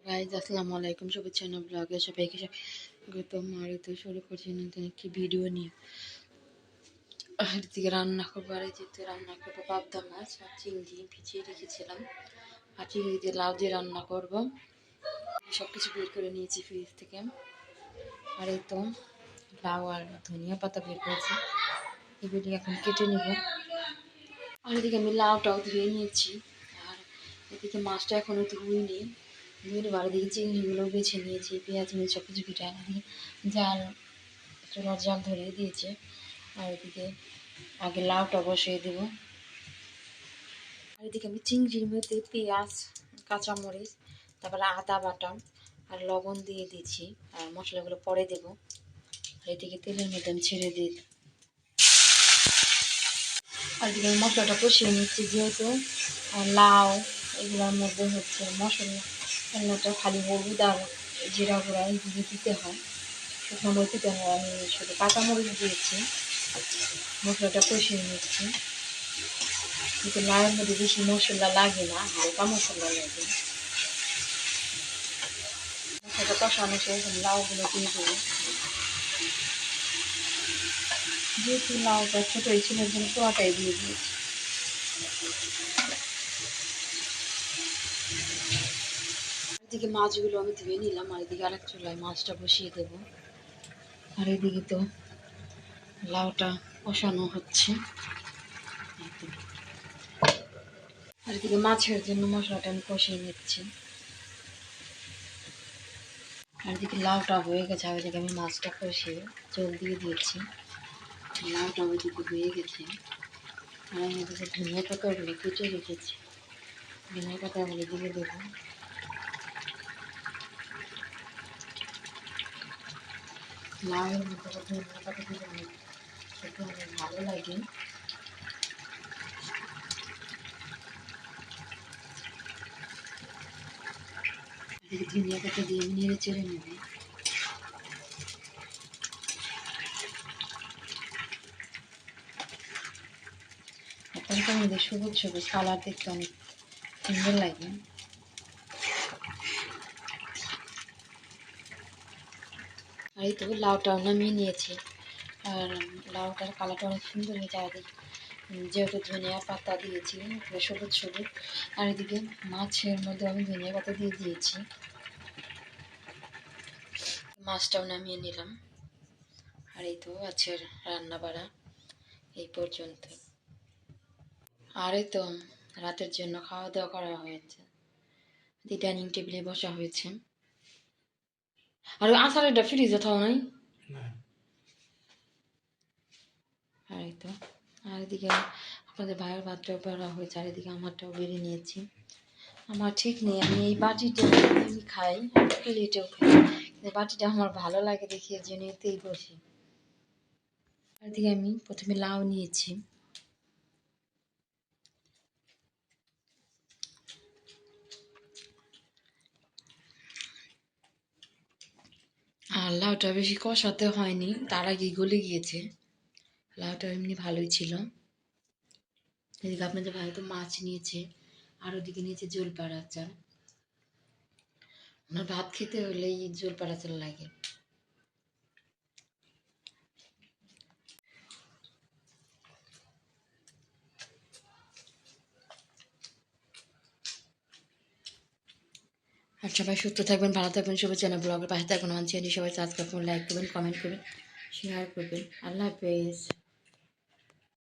Guys আসসালামু আলাইকুম, শুভেচ্ছা ব্লগে সবাইকে স্বাগতম। আর তো শুরু করছি নতুন একটি ভিডিও নিয়ে। আর দিকে রান্না করবো, আর যেতে রান্না করবো পাবদা মাছ আর চিংড়ি ভিজিয়ে রেখেছিলাম, আর চিংড়ি দিয়ে লাউ দিয়ে রান্না করবো। সবকিছু বের করে নিয়েছি ফ্রিজ থেকে। আর এই তো লাউ আর ধনিয়া পাতা বের করেছি, এগুলি এখন কেটে নেব। আর এদিকে আমি লাউটাও ধুয়ে নিয়েছি, আর এদিকে মাছটা এখনো ধুইনি। বারো দিকে চিংড়িগুলো বেছে নিয়েছি, পেঁয়াজ মির্চ সব কিছু কেটে এদিকে জাল চুলার জাল ধরিয়ে দিয়েছে। আর এদিকে আগে লাউটা বসিয়ে দেব। আর এদিকে আমি চিংড়ির মধ্যে পেঁয়াজ, কাঁচামরিচ, তারপরে আদা বাটা আর লবণ দিয়ে দিয়েছি, আর মশলাগুলো পরে দেব। আর এদিকে তেলের মধ্যে আমি ছেড়ে দিই। আর এদিকে আমি মশলাটা কষিয়ে নিচ্ছি, যেহেতু লাউ এগুলোর মধ্যে হচ্ছে মশলাটা খালি হলুদ আর জিরা গুঁড়া এইগুলো দিতে হয়, শুকনো মরিচ দিতে হয়। আমি শুধু কাঁচামরিচ দিয়েছি, মশলাটা কষিয়ে নিচ্ছি। কিন্তু লাউয়ের মধ্যে বেশি মশলা লাগে না, হালকা মশলা লাগে। মশলাটা কষানো শেষ, লাউগুলো দিয়ে দেবো। যেহেতু লাউটা ছোটোই ছিল, জন্য পোয়াটাই দিয়ে দিয়েছি। এদিকে মাছগুলো আমি ধুয়ে নিলাম, আর এদিকে আরেক চুলায় মাছটা বসিয়ে দেবো। আর এদিকে তো লাউটা কষানো হচ্ছে। আর এদিকে মাছের জন্য মশলাটা আমি কষিয়ে নিচ্ছি। আর এদিকে লাউটা হয়ে গেছে, আর এদিকে আমি মাছটা কষিয়ে জল দিয়ে দিয়েছি। লাউটা ওইদিকে হয়ে গেছে। আর আমি এদিকে ধনিয়া পাতাগুলো কেটে রেখেছি, ধনিয়া পাতাগুলো দিয়ে দেবো। লাউয়ের মধ্যে ধনিয়া পাতা দিলে খেতে অনেক ভালো লাগে। এদিকে ধনিয়া পাতা দিয়ে আমি নেড়ে চেড়ে নেবে। তরকারির মধ্যে সবুজ সবুজ কালার দেখতে অনেক সুন্দর লাগে। আর এই তো লাউটাও নামিয়ে নিয়েছি, আর লাউটার কালারটা অনেক সুন্দর হয়েছে। আর যেহেতু ধনিয়া পাতা দিয়েছি সবুজ সবুজ, আর এদিকে মাছের মধ্যে আমি ধনিয়া পাতা দিয়ে দিয়েছি। মাছটাও নামিয়ে নিলাম। আর এই তো আছে রান্না বাড়া এই পর্যন্ত। আর এই তো রাতের জন্য খাওয়া দাওয়া করা হয়েছে, ডাইনিং টেবিলে বসা হয়েছে। আর আচারটা ফ্রিজে থাও নাই। আর এই তো, আর এদিকে আপনাদের ভাইয়ের ভাতটাও বেড়া হয়েছে, আর এদিকে আমারটাও বেড়ে নিয়েছি। আমার ঠিক নেই, আমি এই বাটিটা আমি খাই, প্লেটেও খাই, কিন্তু বাটিটা আমার ভালো লাগে দেখি, এর জন্য এতেই বসি। আর এদিকে আমি প্রথমে লাউ নিয়েছি, আর লাউটা বেশি কষাতে হয়নি, তার আগে গলে গিয়েছে। লাউটা এমনি ভালোই ছিল। এদিকে আপনাদের ভাই তো মাছ নিয়েছে, আর ওদিকে নিয়েছে জলপাড়া আচার। ওনার ভাত খেতে হলে এই জলপাড়া আচার লাগে। আর সবাই সুস্থ থাকবেন, ভালো থাকবেন, শুভেচ্ছা ব্লগের পাশে থাকবেন। আমার চ্যানেল সবাই সাবস্ক্রাইব করুন, লাইক করবেন, কমেন্ট করবেন, শেয়ার করবেন। আল্লাহ হাফেজ।